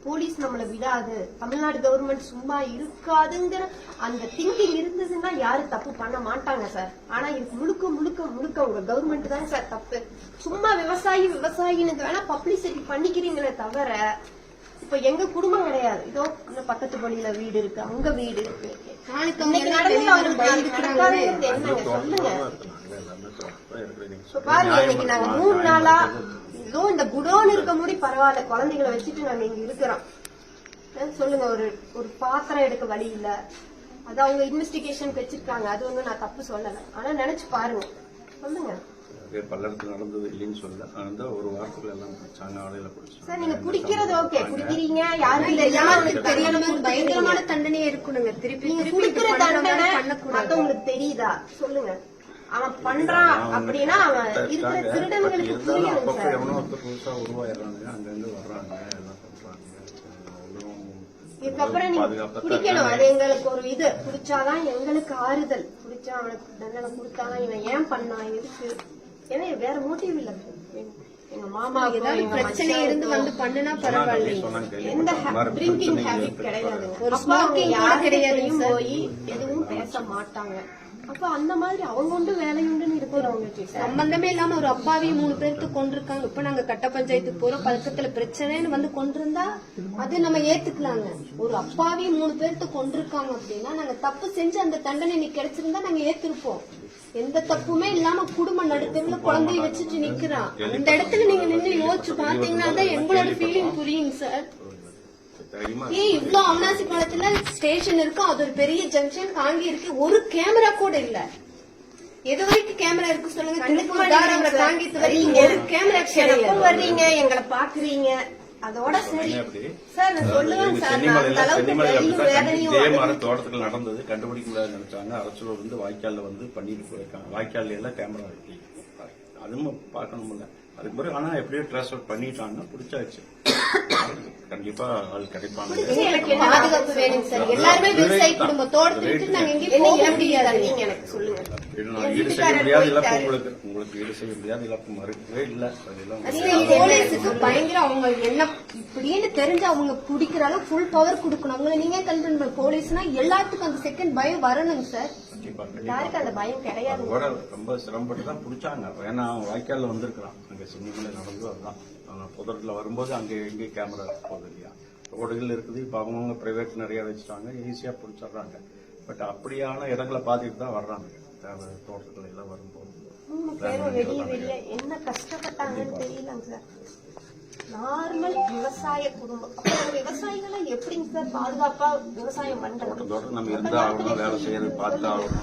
Police நம்மளை விடாது, Tamil Nadu government சும்மா இருக்காதுங்கிற அந்த திங்கிங் இருந்ததுன்னா யாரும் தப்பு பண்ண மாட்டாங்க சார். ஆனா இதுக்கு முழுக்க முழுக்க முழுக்க உங்க கவர்மெண்ட் தான் சார் தப்பு. சும்மா விவசாயின்னு வேணா பப்ளிசிட்டி பண்ணிக்கிறீங்களே தவிர, இப்ப எங்க குடும்பம் கிடையாது. இதோ இந்த பக்கத்து பள்ளியில வீடு இருக்கு, அங்க வீடு இருக்கு. சொல்லுங்க பாருங்க, இன்னைக்கு நாங்க 3 நாளா ஏதோ இந்த குடோன் இருக்க முடி பரவாயில்ல, குழந்தைகளை வச்சுட்டு நாங்க இங்க இருக்கிறோம். சொல்லுங்க, ஒரு பாத்திரம் எடுக்க வழி இல்ல. அது அவங்க இன்வெஸ்டிகேஷன் வச்சிருக்காங்க, அது ஒண்ணு நான் தப்பு சொல்லல. ஆனா நினைச்சு பாருங்க, சொல்லுங்க. பல்லடத்துல நடந்தது இல்லைன்னு சொல்லல, அந்த ஒரு வாரத்துக்குள்ள எல்லாம் குடிச்சாங்க, ஆடையில குடிச்சாங்க. சார் நீங்க குடிக்கிறது ஓகே, குடிக்கிறீங்க, யாரும் பயங்கரமான தண்டனையே இருக்கணுங்க. திருப்பி நீங்க குடிக்கிற தண்டனை மத்தவங்களுக்கு தெரியுதா சொல்லுங்க. அவன் பண்றான் அப்படின்னா அவன் இருக்கிற திருடன்களுக்கு புரியணும் சார். புதுசா உருவாயிடுறாங்க, அங்கிருந்து வர்றாங்க, எல்லாம் பண்றாங்க. இதுக்கப்புறம் நீங்க குடிக்கணும், அது எங்களுக்கு ஒரு இது. குடிச்சாதான் எங்களுக்கு ஆறுதல். குடிச்சா அவனுக்கு தண்டனை கொடுத்தாதான் இவன் ஏன் பண்ணான், எதுக்கு, ஏன்னா வேற மோட்டிவ் இல்ல. எங்க மாமா ஏதாவது பிரச்சனை இருந்து வந்து பண்ணுனா பரவாயில்ல, எந்த ட்ரிங்கிங் ஹேபிட் கிடையாது, ஒரு ஸ்மோக்கிங் கிடையாது, போய் எதுவும் பேச மாட்டாங்க. அப்ப அந்த மாதிரி அவங்க உண்டு வேலையுண்டுன்னு இருக்கிறவங்க சம்பந்தமே இல்லாம ஒரு அப்பாவி 3 பேருக்கு கொண்டிருக்காங்க. இப்ப நாங்க கட்ட பஞ்சாயத்துக்கு போறோம், பக்கத்துல பிரச்சனைன்னு வந்து கொண்டிருந்தா அது நம்ம ஏத்துக்கலாங்க. ஒரு அப்பாவி 3 பேருக்கு கொண்டிருக்காங்க அப்படின்னா நாங்க தப்பு செஞ்சு அந்த தண்டனை நீ கிடைச்சிருந்தா நாங்க ஏத்திருப்போம். எந்த தப்புமே இல்லாம குடும்ப நடுத்தருல குழந்தைய வச்சுட்டு நிக்கிறான். அந்த இடத்துல நீங்க நின்று யோசிச்சு பாத்தீங்கன்னா தான் எங்களோட ஃபீலிங் புரியுங்க சார். இவ்வளவு அவனாசி காலத்துல ஸ்டேஷன் இருக்கு, அது ஒரு பெரிய ஜங்ஷன் தாங்கி இருக்கு, ஒரு கேமரா கூட இல்ல. எது வரைக்கும் கேமரா இருக்கு சொல்லுங்க. தாங்கி ஒரு கேமரா வர்றீங்க, எங்களை பாக்குறீங்க, அதோட சரி சார். நான் சொல்லுவேன் சார், தோட்டத்துக்கு நடந்தது கண்டுபிடிக்க முடியாது நினைச்சாங்க. அரசூர் வந்து வாய்க்கால்ல வந்து பண்ணிட்டு போயிருக்காங்க. வாய்க்கால் எல்லாம் கேமரா இருக்கு, அதுவும் பார்க்கணும்ல. அதுக்கு பிறகு ஆனா எப்படியோ டிரான்ஸ்பர் பண்ணிட்டாங்க, பிடிச்சாச்சு. கண்டிப்பா ஆள் கிடைப்பாங்க. பாதுகாப்பு வேணும் சார். எல்லாருமே விவசாய குடும்பத்தோட நாங்க எங்கேயும் போக முடியாது. எனக்கு சொல்லுங்க, ஈடு செய்ய முடியாது இழப்பு, உங்களுக்கு ஈடு செய்ய முடியாது இழப்பு மறுக்கவே இல்ல. போலீஸுக்கு பயங்கர அவங்க என்ன இப்படின்னு தெரிஞ்சு அவங்க குடிக்கிற அளவு ஃபுல் பவர் கொடுக்கணும். அவங்களை நீங்க கல்வி போலீஸ்னா எல்லாத்துக்கும் அந்த செகண்ட் பயம் வரணுங்க சார். யாருக்கு அந்த பயம் கிடையாது. ரொம்ப சிரமப்பட்டு தான் பிடிச்சாங்க. ஏன்னா அவன் வாய்க்கால்ல வந்திருக்கிறான், அங்க சின்னமலை நடந்து அதுதான் புதர்ல வரும்போது அங்கே எங்கே கேமரா போகுது இல்லையா, ரோடுகள் இருக்குது. இப்ப அவங்கவுங்க பிரைவேட் நிறைய வச்சுட்டாங்க, ஈஸியா பிடிச்சிடுறாங்க. பட் அப்படியான இடங்களை பார்த்துட்டு தான் வர்றாங்க. தோட்டத்துல எல்லாம் வரும்போது என்ன கஷ்டப்பட்டாங்கன்னு தெரியலங்க சார். நார்மல் விவசாய குடும்பம், விவசாயிகளை எப்படிங்க சார் பாதுகாப்பா விவசாயம் பண்றது? நம்ம இருந்தா ஆகணும், வேலை செய்யறது பார்த்து ஆகணும்.